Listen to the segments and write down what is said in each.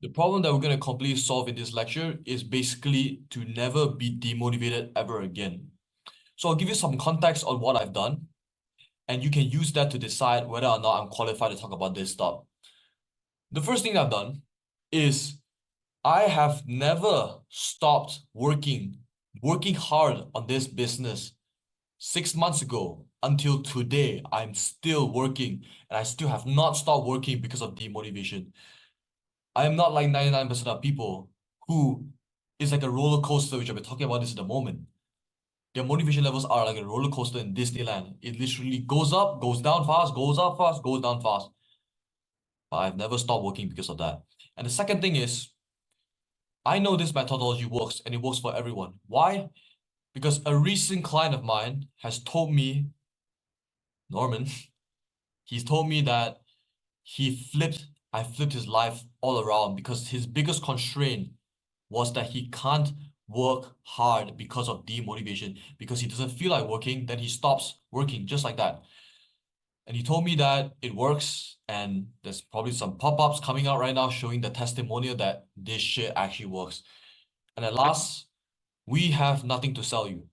The problem that we're going to completely solve in this lecture is basically to never be demotivated ever again. So I'll give you some context on what I've done, and you can use that to decide whether or not I'm qualified to talk about this stuff. The first thing I've done is I have never stopped working hard on this business. 6 months ago until today, I'm still working, and I still have not stopped working because of demotivation. I am not like 99% of people who is like a roller coaster, which I've been talking about this in a moment. Their motivation levels are like a roller coaster in Disneyland. It literally goes up, goes down fast, goes up fast, goes down fast. But I've never stopped working because of that. And the second thing is, I know this methodology works and it works for everyone. Why? Because a recent client of mine has told me, Norman, he's told me that I flipped his life all around because his biggest constraint was that he can't work hard because of demotivation. Because he doesn't feel like working, then he stops working just like that. And he told me that it works, and there's probably some pop-ups coming out right now showing the testimonial that this shit actually works. And at last, we have nothing to sell you.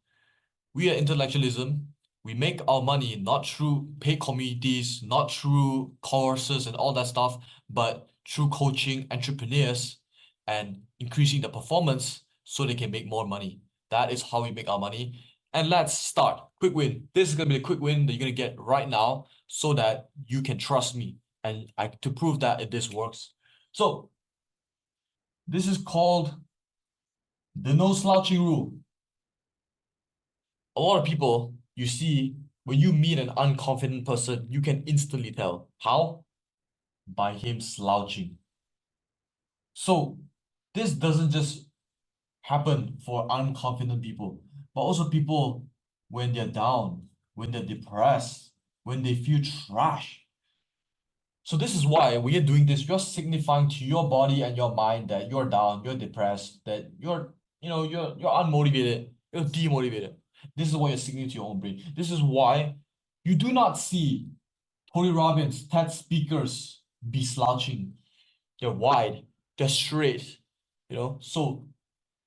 We are intellectualism. We make our money not through paid communities, not through courses and all that stuff, but through coaching entrepreneurs and increasing the performance so they can make more money. That is how we make our money. And let's start. Quick win. This is gonna be a quick win that you're gonna get right now so that you can trust me and to prove that this works. So this is called the no slouching rule. A lot of people you see when you meet an unconfident person, you can instantly tell. How? By him slouching. So this doesn't just happen for unconfident people, but also people when they're down, when they're depressed, when they feel trash. So this is why when you're doing this, you're signifying to your body and your mind that you're down, you're depressed, that you're unmotivated, you're demotivated. This is what you're signaling to your own brain. This is why you do not see Tony Robbins, TED speakers be slouching. They're wide, they're straight, So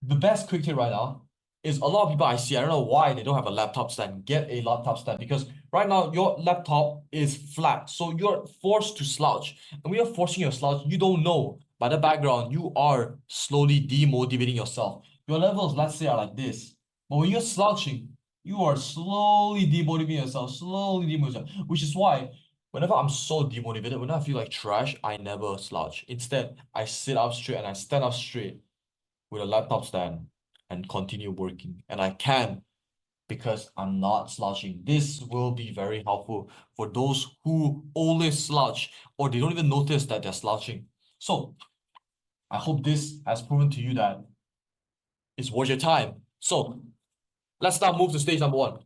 the best quick tip right now is a lot of people I see, I don't know why they don't have a laptop stand. Get a laptop stand because right now your laptop is flat. So you're forced to slouch. And when you're forcing your slouch, you don't know. By the background, you are slowly demotivating yourself. Your levels, let's say, are like this. But when you're slouching, you are slowly demotivating yourself, slowly demotivating yourself, which is why whenever I'm so demotivated, whenever I feel like trash, I never slouch. Instead, I sit up straight and I stand up straight with a laptop stand and continue working. And I can because I'm not slouching. This will be very helpful for those who always slouch or they don't even notice that they're slouching. So I hope this has proven to you that it's worth your time. So let's now move to stage number one.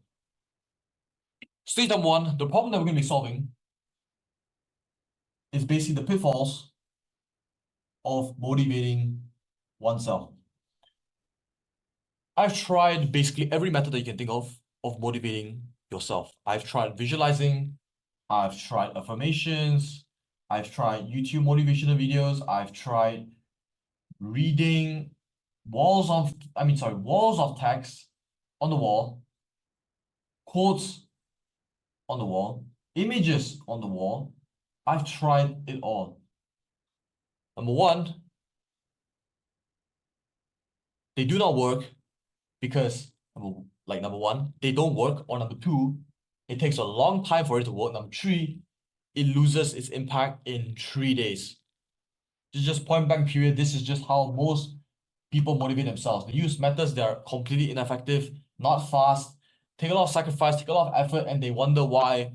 Stage number one, the problem that we're going to be solving is basically the pitfalls of motivating oneself. I've tried basically every method that you can think of motivating yourself. I've tried visualizing, I've tried affirmations, I've tried YouTube motivational videos, I've tried reading walls of text on the wall, quotes on the wall, images on the wall. I've tried it all. Number one, they do not work because number one, they don't work, or number two, it takes a long time for it to work. Number three, it loses its impact in 3 days. This is just point blank period. This is just how most people motivate themselves. They use methods that are completely ineffective, not fast, take a lot of sacrifice, take a lot of effort, and they wonder why,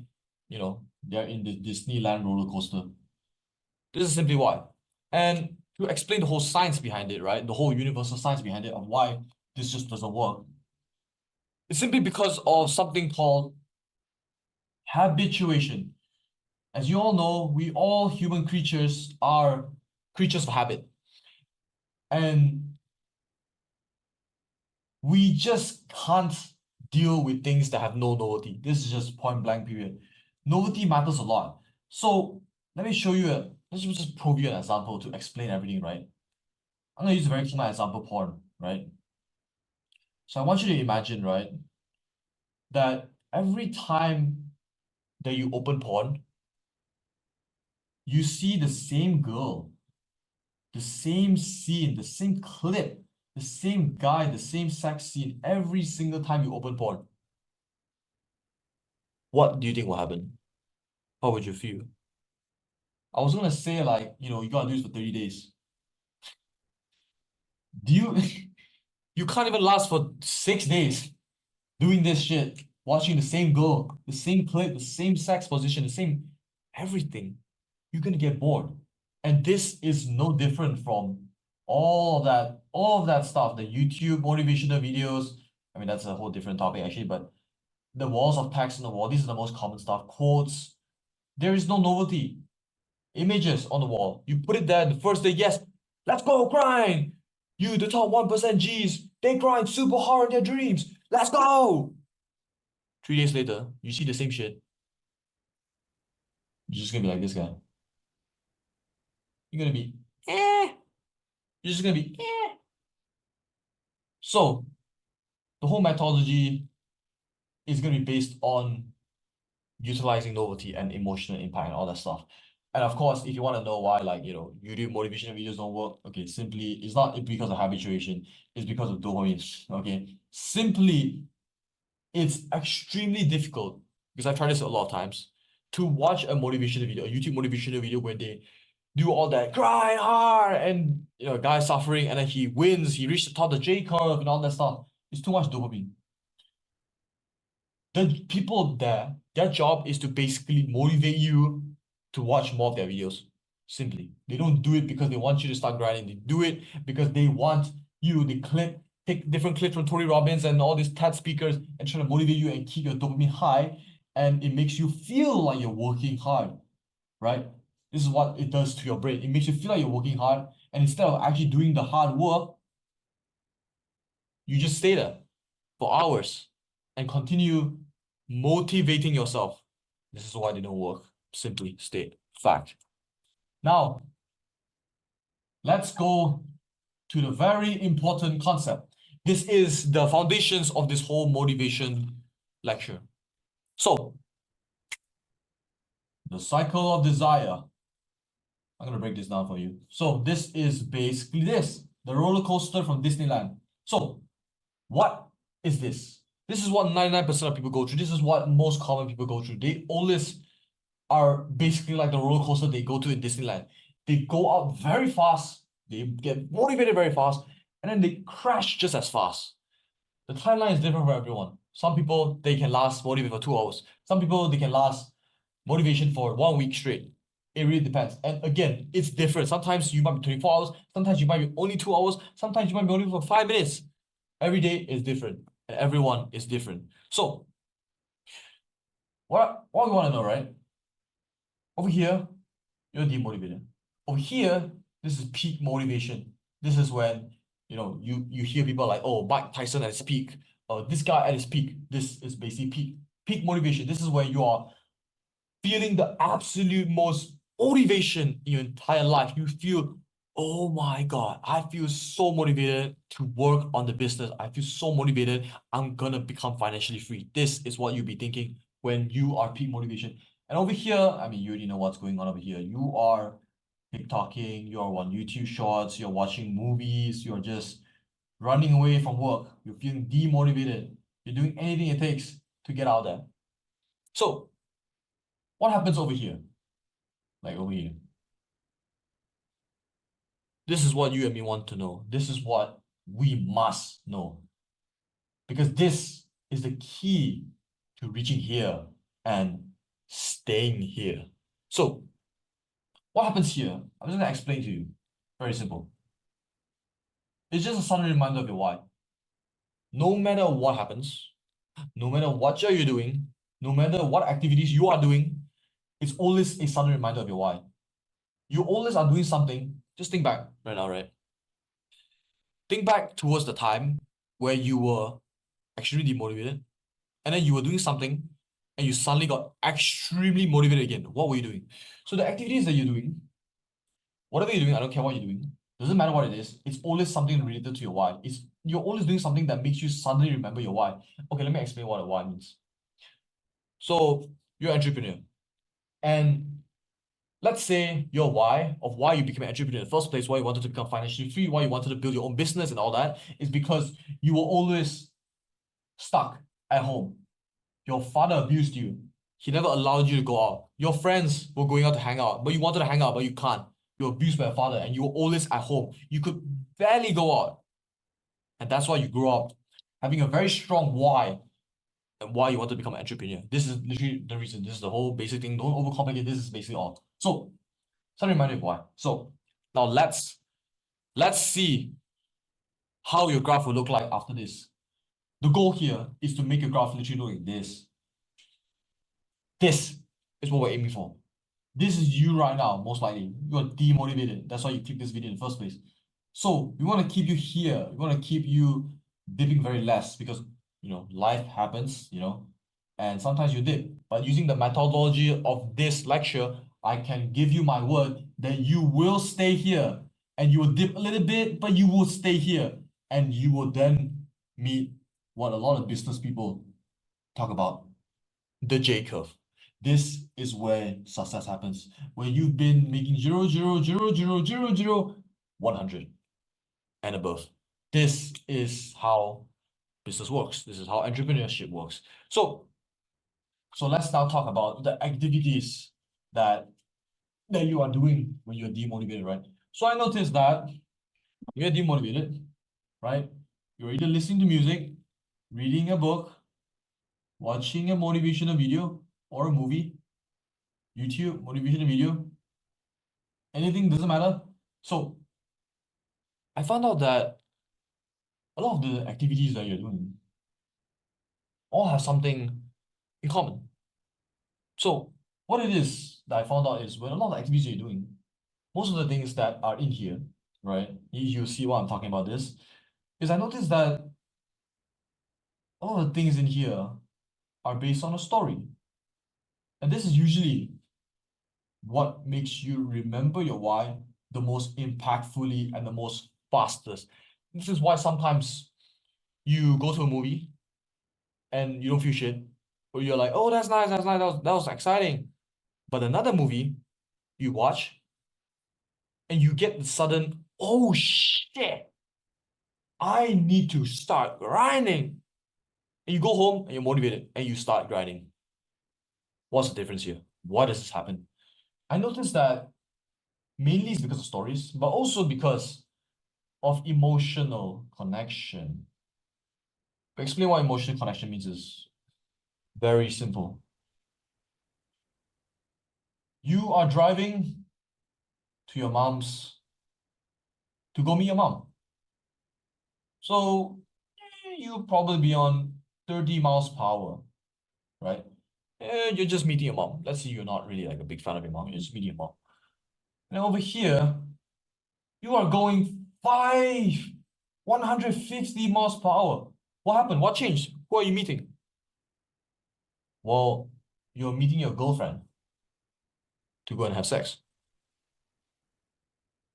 they're in the Disneyland roller coaster. This is simply why. And to explain the whole science behind it, right? The whole universal science behind it of why this just doesn't work. It's simply because of something called habituation. As you all know, we all human creatures are creatures of habit. And we just can't deal with things that have no novelty. This is just point blank period. Novelty matters a lot. So let me show you let's just prove you an example to explain everything, right? I'm gonna use a very common example, porn, right? So I want you to imagine, right, that every time that you open porn, you see the same girl, the same scene, the same clip, the same guy, the same sex scene every single time you open porn. What do you think will happen? How would you feel? I was gonna say like, you gotta do this for 30 days. Do you you can't even last for 6 days doing this shit, watching the same girl, the same clip, the same sex position, the same everything. You're gonna get bored. And this is no different from all of that stuff, the YouTube motivational videos. I mean, that's a whole different topic actually, but the walls of text on the wall, these are the most common stuff. Quotes. There is no novelty. Images on the wall. You put it there the first day, yes, let's go grind. You, the top 1% Gs, they grind super hard in their dreams. Let's go. 3 days later, you see the same shit. You're just gonna be like this guy. You're gonna be, eh. You're just gonna be, eh. So, the whole methodology is gonna be based on utilizing novelty and emotional impact and all that stuff. And of course, if you want to know why, like, YouTube motivational videos don't work, okay, simply, it's not because of habituation, it's because of dopamine, okay? Simply, it's extremely difficult, because I've tried this a lot of times, to watch a motivational video, a YouTube motivational video where they do all that grind hard and, guy suffering and then he wins, he reached the top of the J curve and all that stuff. It's too much dopamine. The people there, their job is to basically motivate you to watch more of their videos. Simply. They don't do it because they want you to start grinding. They do it because they want you to take different clips from Tony Robbins and all these TED speakers and try to motivate you and keep your dopamine high. And it makes you feel like you're working hard, right? This is what it does to your brain. It makes you feel like you're working hard. And instead of actually doing the hard work, you just stay there for hours and continue motivating yourself. This is why they don't work. Simply state fact. Now, let's go to the very important concept. This is the foundations of this whole motivation lecture. So, the cycle of desire. I'm going to break this down for you. So, this is basically the roller coaster from Disneyland. So, what is this? This is what 99% of people go through. This is what most common people go through. They always are basically like the roller coaster they go to in Disneyland. They go up very fast, they get motivated very fast, and then they crash just as fast. The timeline is different for everyone. Some people, they can last motivation for 2 hours. Some people, they can last motivation for 1 week straight. It really depends. And again, it's different. Sometimes you might be 24 hours. Sometimes you might be only 2 hours. Sometimes you might be only for 5 minutes. Every day is different. And everyone is different. So, what we want to know, right? Over here, you're demotivated. Over here, this is peak motivation. This is when, you hear people like, oh, Mike Tyson at his peak, this guy at his peak. This is basically peak motivation. This is when you are feeling the absolute most motivation in your entire life. You feel, oh my God, I feel so motivated to work on the business. I feel so motivated. I'm gonna become financially free. This is what you'll be thinking when you are peak motivation. And over here, I mean, you already know what's going on over here. You are TikToking, you're on YouTube shorts, you're watching movies, you're just running away from work. You're feeling demotivated. You're doing anything it takes to get out there. So, what happens over here? Like over here. This is what you and me want to know. This is what we must know. Because this is the key to reaching here and staying here. So, what happens here? I'm just going to explain to you. Very simple. It's just a sudden reminder of your why. No matter what happens, no matter what you're doing, no matter what activities you are doing, it's always a sudden reminder of your why. You always are doing something. Just think back right now, right? Think back towards the time where you were extremely demotivated, and then you were doing something, and you suddenly got extremely motivated again. What were you doing? So the activities that you're doing, Whatever you're doing, I don't care what you're doing. Doesn't matter what it is. It's always something related to your why. You're always doing something that makes you suddenly remember your why. Okay, let me explain what a why means. So you're an entrepreneur, and let's say your why of why you became an entrepreneur in the first place, why you wanted to become financially free, why you wanted to build your own business and all that, is because you were always stuck at home. Your father abused you. He never allowed you to go out. Your friends were going out to hang out, but you wanted to hang out, but you can't. You're abused by your father, and you were always at home. You could barely go out. And that's why you grew up having a very strong why and why you want to become an entrepreneur. This is literally the reason. This is the whole basic thing. Don't overcomplicate. This is basically all. So, some reminder of why. So, now let's see how your graph will look like after this. The goal here is to make your graph literally look like this. This is what we're aiming for. This is you right now, most likely. You're demotivated. That's why you clicked this video in the first place. So we want to keep you here. We want to keep you dipping very less because, life happens, and sometimes you dip. But using the methodology of this lecture, I can give you my word that you will stay here and you will dip a little bit, but you will stay here and you will then meet what a lot of business people talk about, the J curve. This is where success happens. Where you've been making 100 and above. This is how business works. This is how entrepreneurship works. So let's now talk about the activities that you are doing when you're demotivated, right? So I noticed that you're demotivated, right? You're either listening to music, reading a book, watching a motivational video or a movie, YouTube, motivational video, anything, doesn't matter. So I found out that a lot of the activities that you're doing all have something in common. So what it is that I found out is when a lot of activities you're doing, most of the things that are in here, right? You see what I'm talking about this, is I noticed that all the things in here are based on a story. And this is usually what makes you remember your why the most impactfully and the most fastest. This is why sometimes you go to a movie and you don't feel shit, or you're like, oh, that's nice, that was exciting. But another movie you watch and you get the sudden, oh shit, I need to start grinding. And you go home and you're motivated and you start grinding. What's the difference here? Why does this happen? I noticed that mainly it's because of stories, but also because of emotional connection. To explain what emotional connection means is very simple. You are driving to your mom's to go meet your mom. So you'll probably be on 30 miles per hour, right? You're just meeting your mom. Let's say you're not really like a big fan of your mom, you're just meeting your mom. And over here, you are going 150 miles per hour. What happened? What changed? Who are you meeting? Well, you're meeting your girlfriend to go and have sex.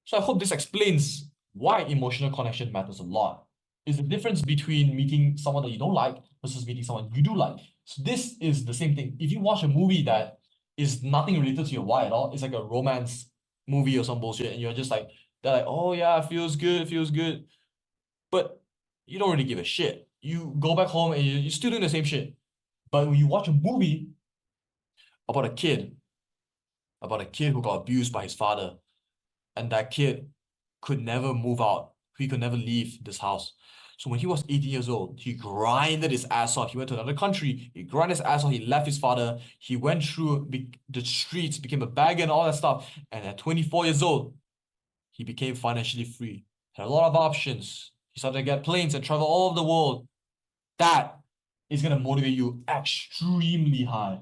So I hope this explains why emotional connection matters a lot. Is the difference between meeting someone that you don't like versus meeting someone you do like. So this is the same thing. If you watch a movie that is nothing related to your why at all, it's like a romance movie or some bullshit, and you're just like, they're like, oh yeah, feels good, feels good. But you don't really give a shit. You go back home and you're still doing the same shit. But when you watch a movie about a kid, who got abused by his father, and that kid could never move out. He could never leave this house. So when he was 18 years old, he grinded his ass off. He went to another country. He grinded his ass off. He left his father. He went through the streets, became a bagger and all that stuff. And at 24 years old, he became financially free. Had a lot of options. He started to get planes and travel all over the world. That is going to motivate you extremely high.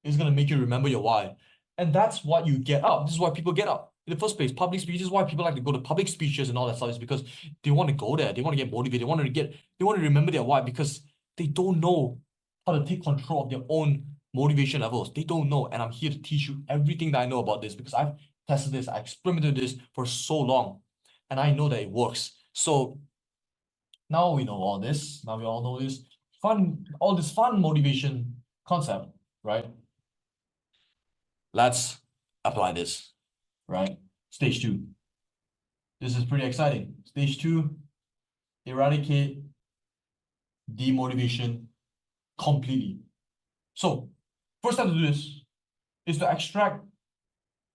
It's going to make you remember your why. And that's what you get up. This is why people get up. In the first place, public speeches, why people like to go to public speeches and all that stuff is because they want to go there. They want to get motivated. They want to remember their why because they don't know how to take control of their own motivation levels. They don't know. And I'm here to teach you everything that I know about this because I've tested this, I experimented this for so long, and I know that it works. So now we know all this. Now we all know this all this fun motivation concept, right? Let's apply this, right? Stage 2. This is pretty exciting. Stage 2, eradicate demotivation completely. So, first step to do this is to extract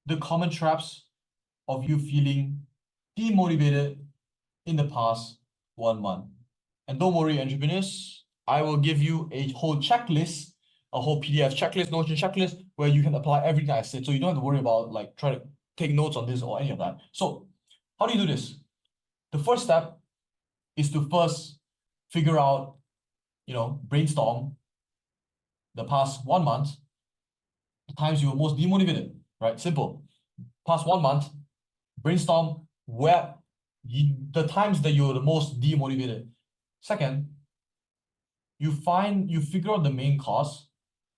the common traps of you feeling demotivated in the past 1 month. And don't worry, entrepreneurs, I will give you a whole checklist, a whole PDF checklist, Notion checklist, where you can apply everything I said. So you don't have to worry about like trying to take notes on this or any of that. So how do you do this? The first step is to first figure out, brainstorm the past 1 month, the times you were most demotivated, right? Simple. Past 1 month, brainstorm the times that you were the most demotivated. Second, you figure out the main cause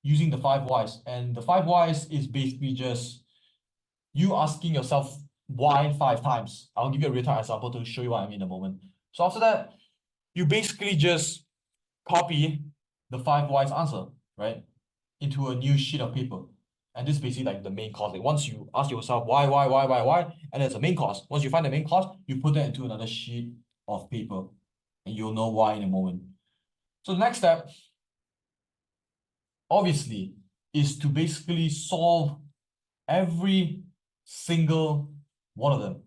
using the 5 whys. And the 5 whys is basically just you asking yourself why 5 times. I'll give you a real-time example to show you what I mean in a moment. So after that, you basically just copy the 5 whys answer, right, into a new sheet of paper. And this is basically like the main cause. Like once you ask yourself why, and there's a main cause. Once you find the main cause, you put that into another sheet of paper, and you'll know why in a moment. So the next step, obviously, is to basically solve every single one of them.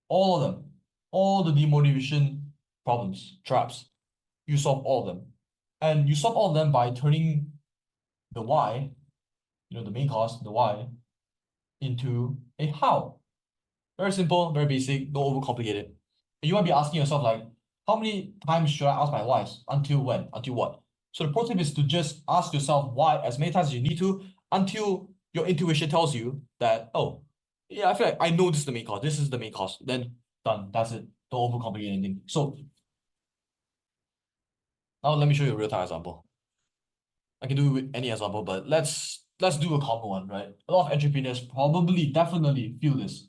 All of them. All the demotivation problems, traps. You solve all of them. And you solve all of them by turning the why, the main cause, the why, into a how. Very simple, very basic, don't overcomplicate it. And you might be asking yourself, like, how many times should I ask my whys? Until when? Until what? So the pro tip is to just ask yourself why as many times as you need to until your intuition tells you that, oh, yeah, I feel like I know this is the main cause. This is the main cause. Then done. That's it. Don't overcomplicate anything. So now let me show you a real-time example. I can do it with any example, but let's do a common one, right? A lot of entrepreneurs probably definitely feel this.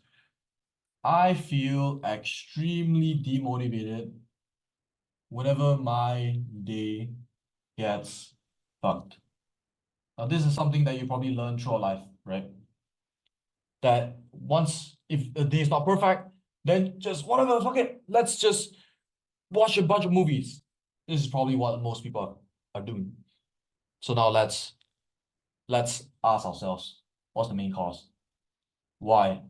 I feel extremely demotivated whenever my day gets fucked. Now, this is something that you probably learn throughout life, right? That once, if a day is not perfect, then just whatever, fuck it, let's just watch a bunch of movies. This is probably what most people are doing. So now let's ask ourselves, what's the main cause? Why?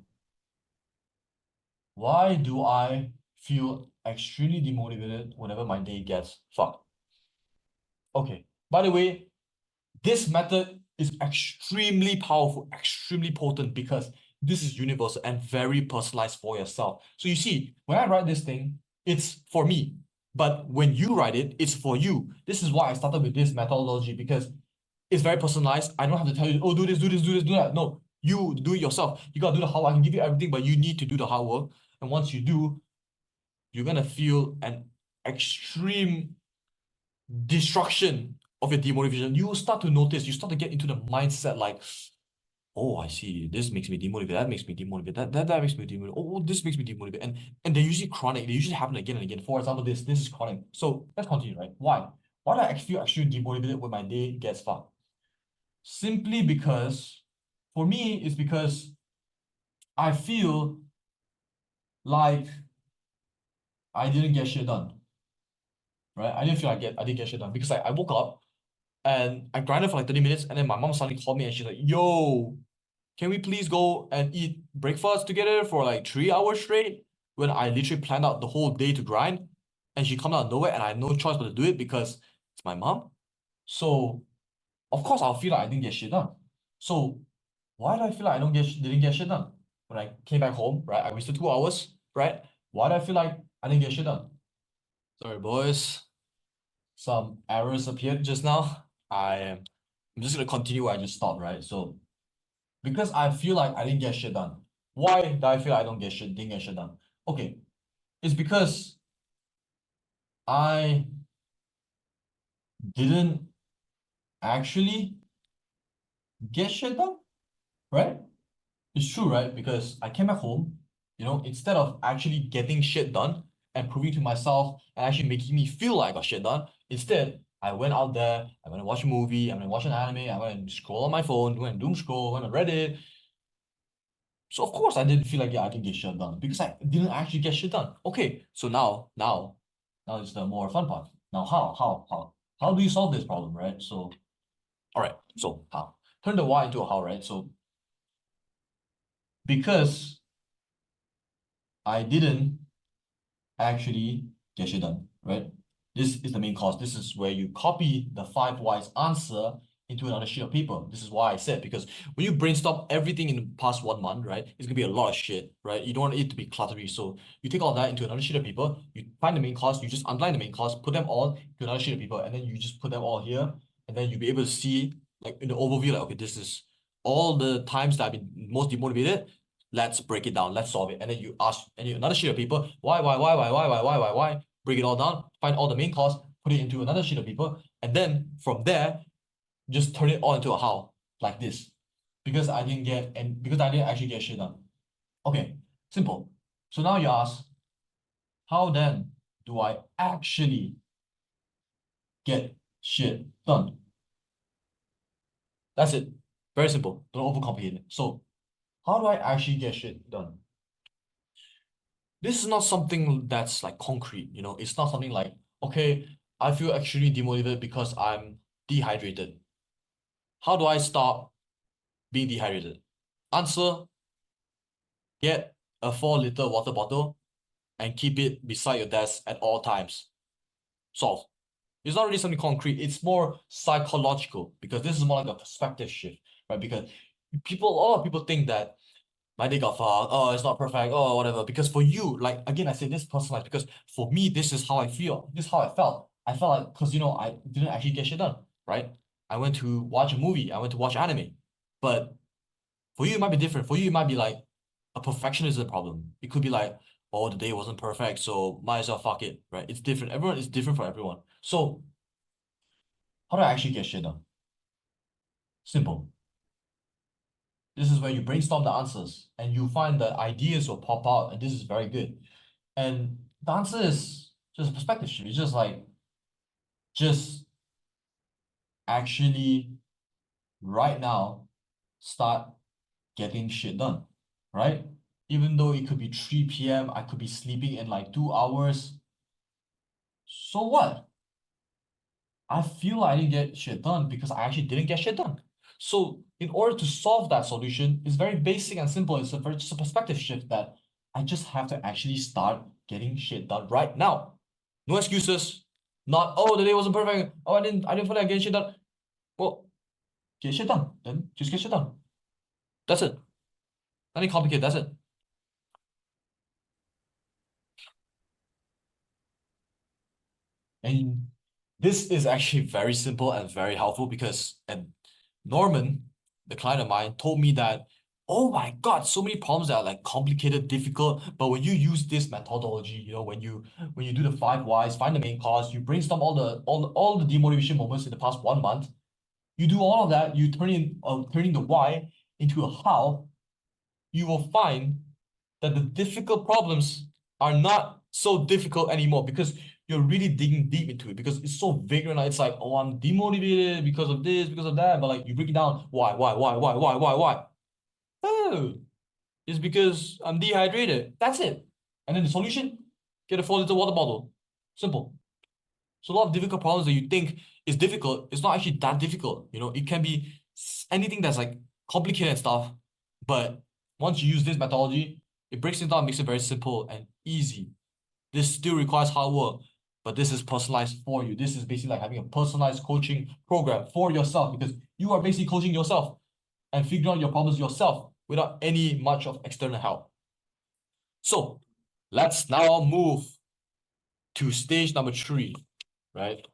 Why do I feel extremely demotivated whenever my day gets fucked? Okay, by the way, this method is extremely powerful, extremely potent because this is universal and very personalized for yourself. So you see, when I write this thing, it's for me. But when you write it, it's for you. This is why I started with this methodology because it's very personalized. I don't have to tell you, oh, do this, do this, do this, do that. No, you do it yourself. You gotta do the hard work. I can give you everything, but you need to do the hard work. And once you do, you're gonna feel an extreme destruction of your demotivation. You will start to notice, you start to get into the mindset like, oh, I see, this makes me demotivated, that makes me demotivated, that makes me demotivated, oh, this makes me demotivated. And they're usually chronic, they usually happen again and again. For example, this is chronic. So let's continue, right? Why? Why do I feel actually demotivated when my day gets fucked? Simply because, for me, it's because I feel like I didn't get shit done. Right? I didn't feel like I didn't get shit done because I woke up and I grinded for like 30 minutes and then my mom suddenly called me and she's like, yo, can we please go and eat breakfast together for like 3 hours straight? When I literally planned out the whole day to grind and she come out of nowhere and I had no choice but to do it because it's my mom. So of course I'll feel like I didn't get shit done. So why do I feel like I didn't get shit done? When I came back home, right? I wasted 2 hours, right? Why do I feel like I didn't get shit done? Sorry, boys. Some errors appeared just now. I'm just gonna continue where I just stopped, right? So because I feel like I didn't get shit done. Why do I feel like I didn't get shit done? Okay, it's because I didn't actually get shit done, right? It's true, right? Because I came back home, instead of actually getting shit done and proving to myself and actually making me feel like I got shit done, instead, I went out there, I went to watch a movie, I went to watch an anime, I went and scroll on my phone, went and doom scroll, went on Reddit. So of course I didn't feel like, yeah, I can get shit done because I didn't actually get shit done. Okay, so now it's the more fun part. Now how do you solve this problem, right? So, all right, so how? Turn the why into a how, right? So because I didn't actually get shit done, right? This is the main cause. This is where you copy the five whys answer into another sheet of paper. This is why I said, because when you brainstorm everything in the past 1 month, right, it's gonna be a lot of shit, right? You don't want it to be cluttery. So you take all that into another sheet of paper, you find the main cause, you just underline the main cause, put them all to another sheet of paper, and then you just put them all here, and then you'll be able to see like in the overview, like, okay, this is all the times that I've been most demotivated. Let's break it down. Let's solve it. And then you ask another sheet of paper, why? Break it all down, find all the main cause, put it into another sheet of paper, and then from there, just turn it all into a how, like this. Because I didn't actually get shit done. Okay, simple. So now you ask, how then do I actually get shit done? That's it. Very simple. Don't overcomplicate it. So, how do I actually get shit done? This is not something that's like concrete, it's not something like, okay, I feel extremely demotivated because I'm dehydrated. How do I stop being dehydrated? Answer, get a 4-liter water bottle and keep it beside your desk at all times. Solve. It's not really something concrete, it's more psychological because this is more like a perspective shift, right? Because a lot of people think that my day got fucked. Oh, it's not perfect. Oh, whatever. Because for you, like again, I say this personalized because for me, this is how I feel. This is how I felt. I felt like because I didn't actually get shit done, right? I went to watch a movie. I went to watch anime, but for you, it might be different. For you, it might be like a perfectionism problem. It could be like, oh, the day wasn't perfect, so might as well fuck it, right? It's different. Everyone is different for everyone. So how do I actually get shit done? Simple. This is where you brainstorm the answers and you find that ideas will pop out, and this is very good. And the answer is just a perspective shift. It's just like, just actually right now start getting shit done, right? Even though it could be 3 p.m., I could be sleeping in like 2 hours. So what? I feel I didn't get shit done because I actually didn't get shit done. So in order to solve that solution, it's very basic and simple. Just a perspective shift that I just have to actually start getting shit done right now. No excuses. Not, oh, the day wasn't perfect. Oh, I didn't feel like getting shit done. Well, get shit done. Then just get shit done. That's it. Nothing complicated. That's it. And this is actually very simple and very helpful because and Norman, the client of mine, told me that, oh my God, so many problems that are like complicated, difficult. But when you use this methodology, when you do the five whys, find the main cause, you brainstorm all the demotivation moments in the past 1 month, you do all of that, you turning the why into a how, you will find that the difficult problems are not so difficult anymore because you're really digging deep into it because it's so vague right now. It's like, oh, I'm demotivated because of this, because of that. But like you break it down, why? Oh, it's because I'm dehydrated. That's it. And then the solution, get a 4-liter water bottle. Simple. So a lot of difficult problems that you think is difficult, it's not actually that difficult. It can be anything that's like complicated and stuff. But once you use this methodology, it breaks it down, makes it very simple and easy. This still requires hard work, but this is personalized for you. This is basically like having a personalized coaching program for yourself because you are basically coaching yourself and figuring out your problems yourself without any much of external help. So let's now move to stage number 3, right?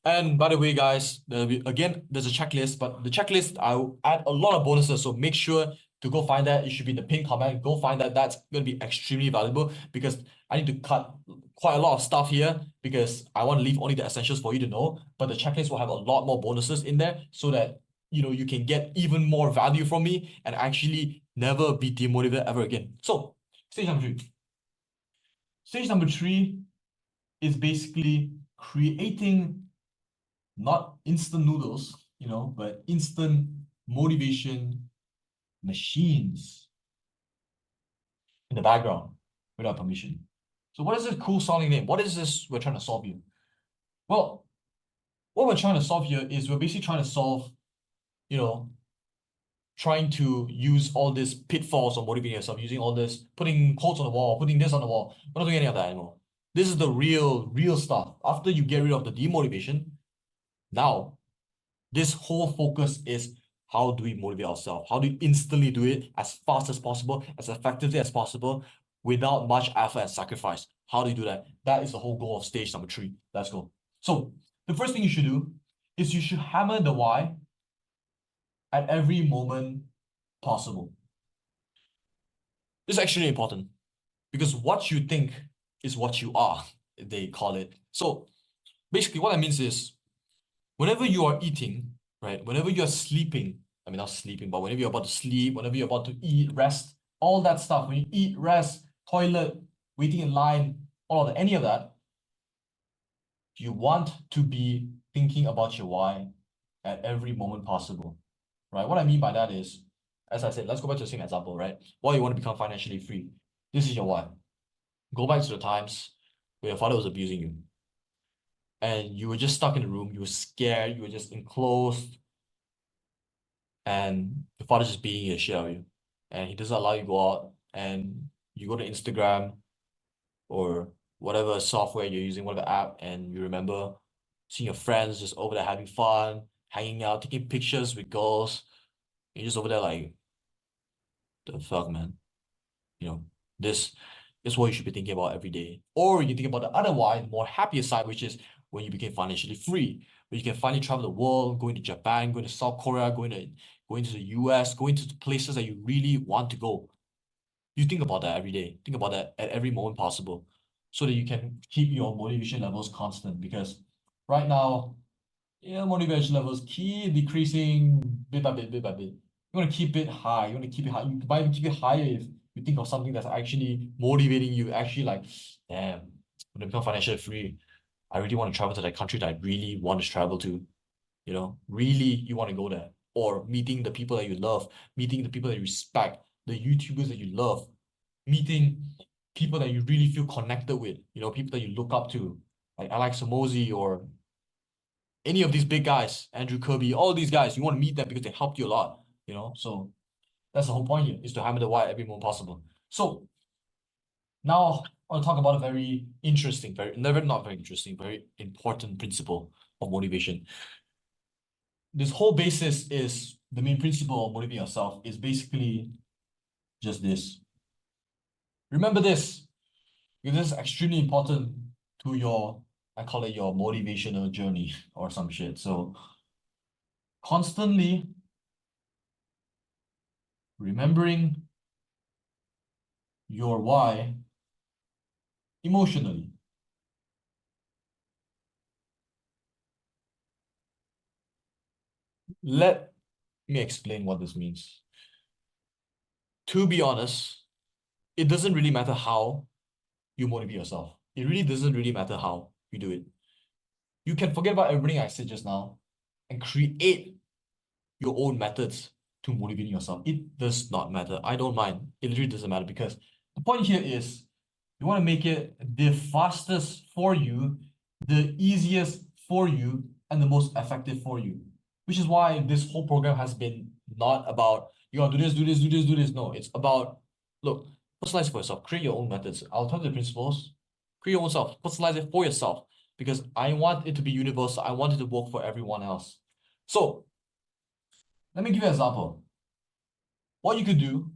And by the way, guys, there's a checklist, but the checklist, I'll add a lot of bonuses. So make sure to go find that. It should be in the pinned comment. Go find that. That's going to be extremely valuable because I need to cut quite a lot of stuff here because I want to leave only the essentials for you to know. But the checklist will have a lot more bonuses in there so that you can get even more value from me and actually never be demotivated ever again. So, stage number three. Stage number three is basically creating not instant noodles, but instant motivation machines in the background without permission. So what is this cool sounding name? What is this we're trying to solve here? Well, what we're trying to solve here is we're basically trying to solve, trying to use all these pitfalls of motivating yourself, using all this, putting quotes on the wall, putting this on the wall. We're not doing any of that anymore. This is the real stuff. After you get rid of the demotivation, now this whole focus is how do we motivate ourselves? How do we instantly do it as fast as possible, as effectively as possible, without much effort and sacrifice? How do you do that? That is the whole goal of stage number three. Let's go. So the first thing you should do is you should hammer the why at every moment possible. This is actually important because what you think is what you are, they call it. So basically what that means is whenever you are eating, right? Whenever you're sleeping, I mean, not sleeping, but whenever you're about to sleep, whenever you're about to eat, rest, all that stuff, when you eat, rest, toilet, waiting in line, all of that, any of that, you want to be thinking about your why at every moment possible, right? What I mean by that is, as I said, let's go back to the same example, right? Why you want to become financially free. This is your why. Go back to the times where your father was abusing you and you were just stuck in the room, you were scared, you were just enclosed, and your father's just beating the shit out of you. And he doesn't allow you to go out, and you go to Instagram or whatever software you're using, whatever app, and you remember seeing your friends just over there having fun, hanging out, taking pictures with girls. You're just over there like, the fuck, man? This is what you should be thinking about every day. Or you can think about the other why, the more happier side, which is when you became financially free, where you can finally travel the world, going to Japan, going to South Korea, going to the US, going to the places that you really want to go. You think about that every day. Think about that at every moment possible so that you can keep your motivation levels constant. Because right now, motivation levels keep decreasing bit by bit, bit by bit. You want to keep it high. You want to keep it high. You might even keep it higher if you think of something that's actually motivating you, actually like, damn, when I become financially free, I really want to travel to that country that I really want to travel to. Really you want to go there. Or meeting the people that you love, meeting the people that you respect, the YouTubers that you love, meeting people that you really feel connected with, people that you look up to, like Alex Samosi or any of these big guys, Andrew Kirby, all these guys, you want to meet them because they helped you a lot, So that's the whole point here, is to hammer the why every moment possible. So now I want to talk about a very interesting, not very interesting, very important principle of motivation. This whole basis is the main principle of motivating yourself is basically just this. Remember this, because this is extremely important to your, I call it your motivational journey or some shit. So constantly remembering your why emotionally. Let me explain what this means. To be honest, it doesn't really matter how you motivate yourself. It really doesn't really matter how you do it. You can forget about everything I said just now and create your own methods to motivating yourself. It does not matter. I don't mind. It literally doesn't matter because the point here is you want to make it the fastest for you, the easiest for you, and the most effective for you. Which is why this whole program has been not about you gotta do this, do this, do this, do this. No, it's about look, personalize it for yourself, create your own methods, alternative principles, create your own self, personalize it for yourself because I want it to be universal. I want it to work for everyone else. So let me give you an example. What you could do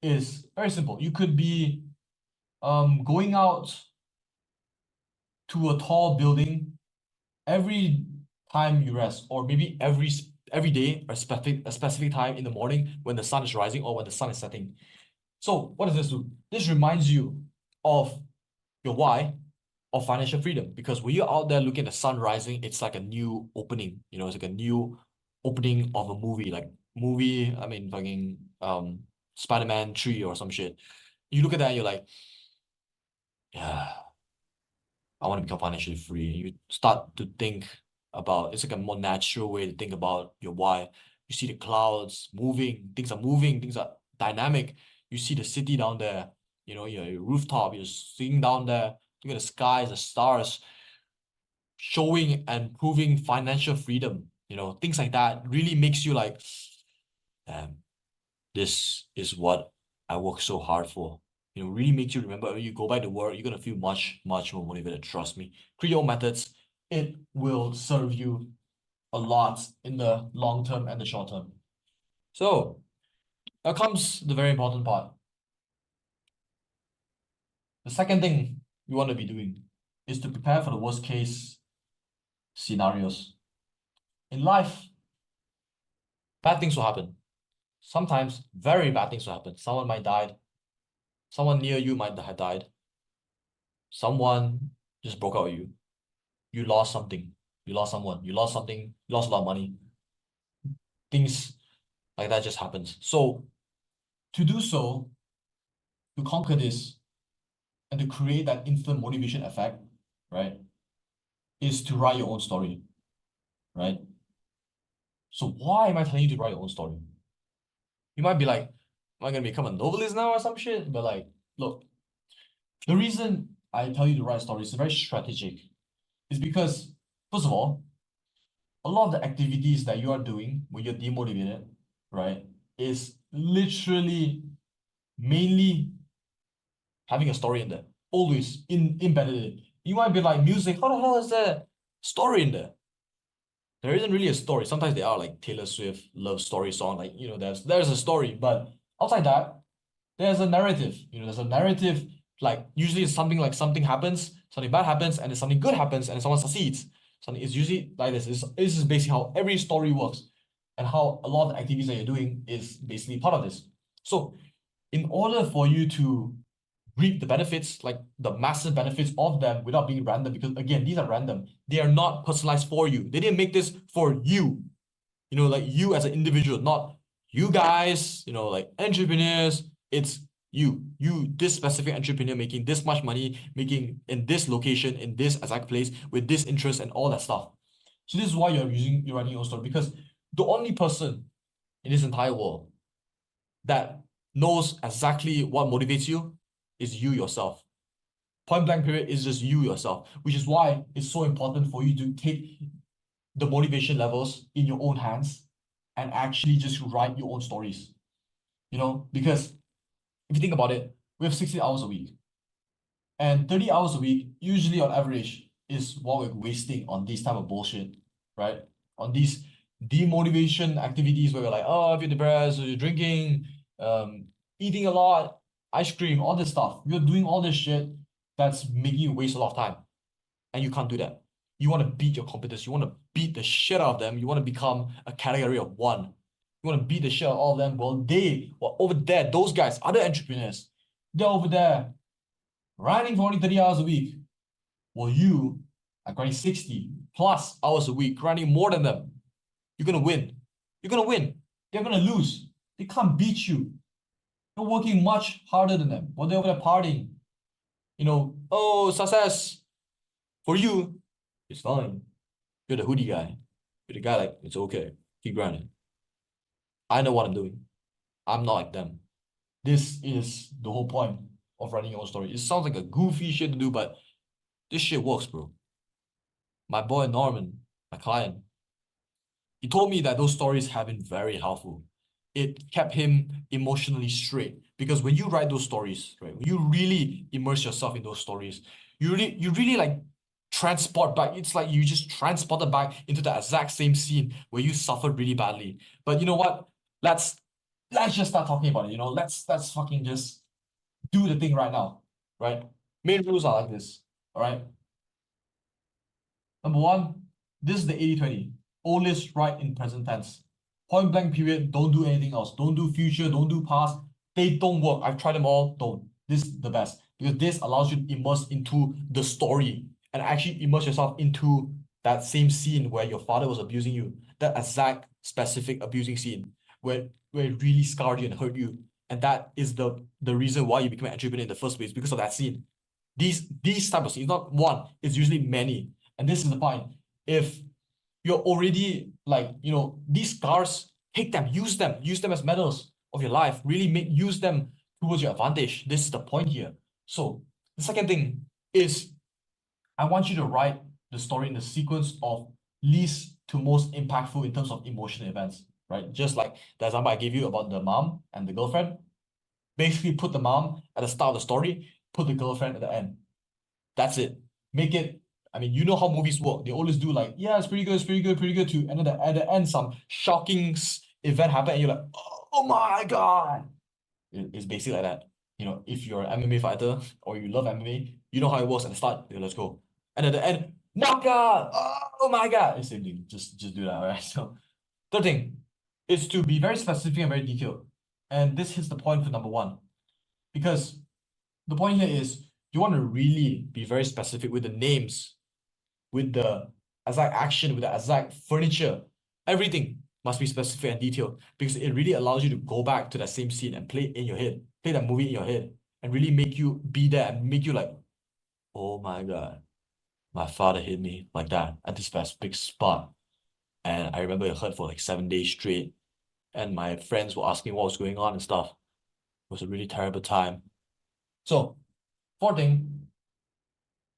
is very simple. You could be going out to a tall building every time you rest, or maybe every day, or a specific time in the morning when the sun is rising or when the sun is setting. So what does this do? This reminds you of your why of financial freedom, because when you're out there looking at the sun rising, it's like a new opening, it's like a new opening of a movie, like I mean fucking Spider-Man 3 or some shit. You look at that and you're like, yeah, I want to become financially free. You start to think about it's like a more natural way to think about your why. You see the clouds moving, things are dynamic. You see the city down there, your rooftop, you're seeing down there, look at the skies, the stars, showing and proving financial freedom, things like that really makes you like, damn, this is what I work so hard for. Really makes you remember when you go back to work, you're gonna feel much, much more motivated. Trust me. Create your methods. It will serve you a lot in the long term and the short term. So now comes the very important part. The second thing you want to be doing is to prepare for the worst case scenarios. In life, bad things will happen. Sometimes very bad things will happen. Someone might die. Someone near you might have died. Someone just broke out with you. You lost something. You lost someone. You lost something. You lost a lot of money. Things like that just happens. So to do so, to conquer this and to create that instant motivation effect, right, is to write your own story, right? So why am I telling you to write your own story? You might be like, am I gonna become a novelist now or some shit? But like, look, the reason I tell you to write stories is very strategic. Is because, first of all, a lot of the activities that you are doing when you're demotivated, right, is literally mainly having a story in there. Always embedded in it. You might be like, music, how the hell is there story in there? There isn't really a story. Sometimes they are like Taylor Swift love story song, like there's a story, but outside that, there's a narrative. There's a narrative. Like usually it's something like something happens, something bad happens, and then something good happens, and then someone succeeds. Something is usually like this. This is basically how every story works, and how a lot of the activities that you're doing is basically part of this. So, in order for you to reap the benefits, like the massive benefits of them without being random, because again, these are random. They are not personalized for you. They didn't make this for you. Like you as an individual, not you guys, like entrepreneurs. It's you, this specific entrepreneur making this much money, making in this location, in this exact place, with this interest and all that stuff. So this is why you're writing your own story, because the only person in this entire world that knows exactly what motivates you is you yourself. Point blank period is just you yourself, which is why it's so important for you to take the motivation levels in your own hands and actually just write your own stories. Because if you think about it, we have 60 hours a week. And 30 hours a week, usually on average, is what we're wasting on this type of bullshit, right? On these demotivation activities where we're like, oh, if you're depressed, or you're drinking, eating a lot, ice cream, all this stuff. You're doing all this shit that's making you waste a lot of time. And you can't do that. You want to beat your competitors. You want to beat the shit out of them. You want to become a category of one. You want to beat the shit out of all of them. Well, over there, those guys, other entrepreneurs, they're over there grinding for only 30 hours a week. Well, you are grinding 60 plus hours a week, grinding more than them. You're going to win. You're going to win. They're going to lose. They can't beat you. You're working much harder than them. While they're over there partying. Oh, success. For you, it's fine. You're the hoodie guy. You're the guy like, it's okay. Keep grinding. I know what I'm doing. I'm not like them. This is the whole point of writing your own story. It sounds like a goofy shit to do, but this shit works, bro. My boy Norman, my client, he told me that those stories have been very helpful. It kept him emotionally straight because when you write those stories, right, when you really immerse yourself in those stories, you really like transport back. It's like you just transported back into the exact same scene where you suffered really badly. But you know what? Let's let's just start talking about it. Let's fucking just do the thing right now, right? Main rules are like this, all right? Number one, this is the 80-20. Always write in present tense. Point blank period, don't do anything else. Don't do future, don't do past. They don't work. I've tried them all, don't. This is the best because this allows you to immerse into the story and actually immerse yourself into that same scene where your father was abusing you. that exact specific abusing scene where it really scarred you and hurt you. And that is the reason why you became an entrepreneur in the first place, because of that scene. These type of scenes, not one, it's usually many. And this is the point. If you're already like, these scars, take them, use them as medals of your life. Really use them towards your advantage. This is the point here. So the second thing is, I want you to write the story in the sequence of least to most impactful in terms of emotional events, right? Just like the example I gave you about the mom and the girlfriend. Basically, put the mom at the start of the story, put the girlfriend at the end. That's it. Make it, I mean, you know how movies work. They always do like, yeah, it's pretty good, pretty good too. And then at the end, some shocking event happen, and you're like, oh my God. It's basically like that. If you're an MMA fighter or you love MMA, you know how it works at the start. Let's go. And at the end, knockout! Oh my God! It's the same thing. Just do that, all right? So, third thing is to be very specific and very detailed. And this hits the point for number one. Because the point here is you want to really be very specific with the names, with the exact action, with the exact furniture. Everything must be specific and detailed, because it really allows you to go back to that same scene and play it in your head, play that movie in your head, and really make you be there and make you like, oh my God, my father hit me like that at this specific spot. And I remember it hurt for like 7 days straight. And my friends were asking what was going on and stuff. It was a really terrible time. So, fourth thing,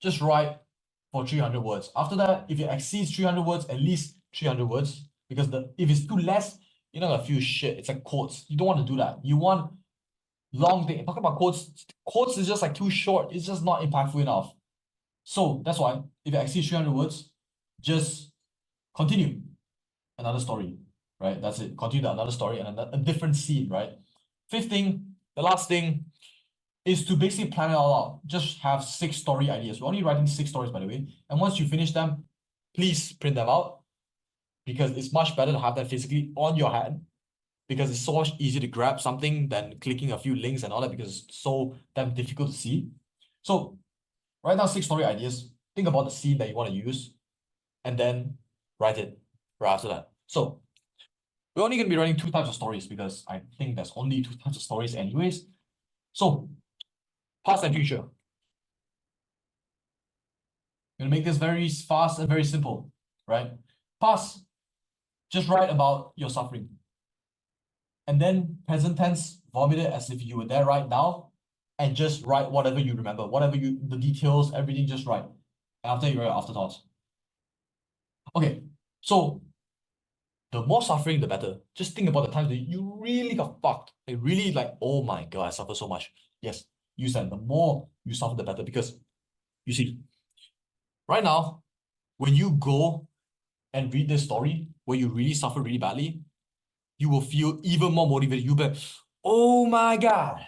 just write for 300 words. After that, if it exceeds 300 words, at least 300 words. Because if it's too less, you're not gonna feel shit. It's like quotes. You don't want to do that. You want long thing. Talking about quotes is just like too short. It's just not impactful enough. So that's why if it exceeds 300 words, just continue another story, right? That's it. Continue another story and a different scene, right? Fifth thing, the last thing, is to basically plan it all out. Just have 6 story ideas. We're only writing 6 stories, by the way. And once you finish them, please print them out, because it's much better to have them physically on your hand, because it's so much easier to grab something than clicking a few links and all that, because it's so damn difficult to see. So write down 6 story ideas. Think about the scene that you want to use, and then write it right after that. So we're only going to be writing 2 types of stories, because I think there's only 2 types of stories anyways. So past and future. I'm gonna make this very fast and very simple, right? Past, just write about your suffering. And then present tense, vomit it as if you were there right now, and just write whatever you remember, the details, everything, just write. And after you write afterthoughts. Okay, so the more suffering, the better. Just think about the times that you really got fucked. Like really like, oh my God, I suffer so much. Yes, use that. The more you suffer, the better. Because you see, right now, when you go and read this story where you really suffer really badly, you will feel even more motivated. You'll be like, oh my God,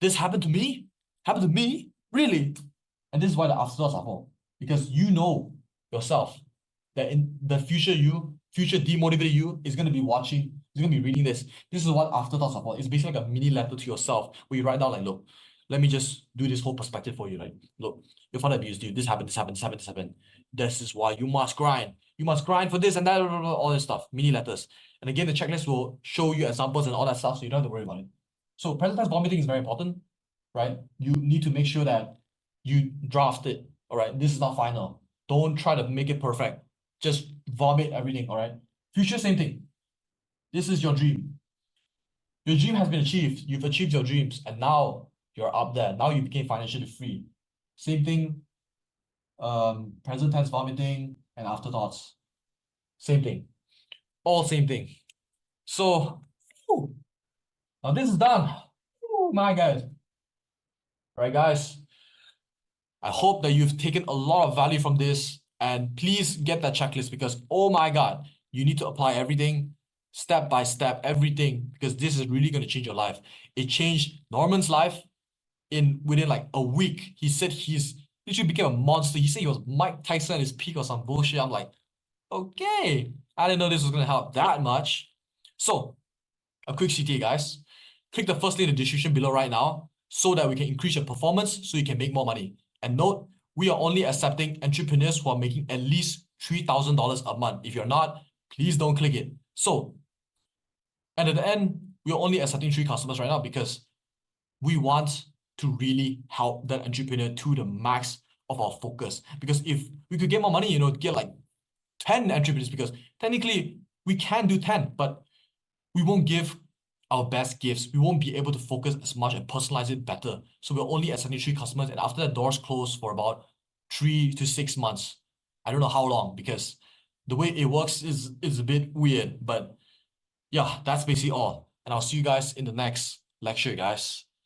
this happened to me? Happened to me? Really? And this is why the afterthoughts are for. Because you know yourself that in the future future demotivated you is going to be watching, is going to be reading this. This is what afterthoughts are for. It's basically like a mini letter to yourself where you write down like, look, let me just do this whole perspective for you. Like, look, your father abused you. This happened, this happened, this happened, this happened. This is why you must grind. You must grind for this and that, all this stuff. Mini letters. And again, the checklist will show you examples and all that stuff, so you don't have to worry about it. So present tense vomiting is very important, right? You need to make sure that you draft it, all right? This is not final. Don't try to make it perfect. Just vomit everything, all right? Future, same thing. This is your dream. Your dream has been achieved. You've achieved your dreams, and now you're up there. Now you became financially free. Same thing, present tense vomiting and afterthoughts. Same thing. All same thing. So, whew, now this is done. Oh my God. All right, guys. I hope that you've taken a lot of value from this, and please get that checklist, because oh my God, you need to apply everything step by step, everything, because this is really going to change your life. It changed Norman's life within like a week. He said he's literally became a monster. He said he was Mike Tyson at his peak or some bullshit. I'm like, okay, I didn't know this was going to help that much. So a quick CTA, guys. Click the first link in the description below right now so that we can increase your performance so you can make more money. And note, we are only accepting entrepreneurs who are making at least $3,000 a month. If you're not, please don't click it. So, and at the end, we're only accepting 3 customers right now because we want to really help that entrepreneur to the max of our focus. Because if we could get more money, get like 10 entrepreneurs, because technically we can do 10, but we won't give our best gifts. We won't be able to focus as much and personalize it better. So we're only at 73 customers, and after that, doors close for about 3 to 6 months. I don't know how long, because the way it works is a bit weird, but yeah, that's basically all. And I'll see you guys in the next lecture, guys.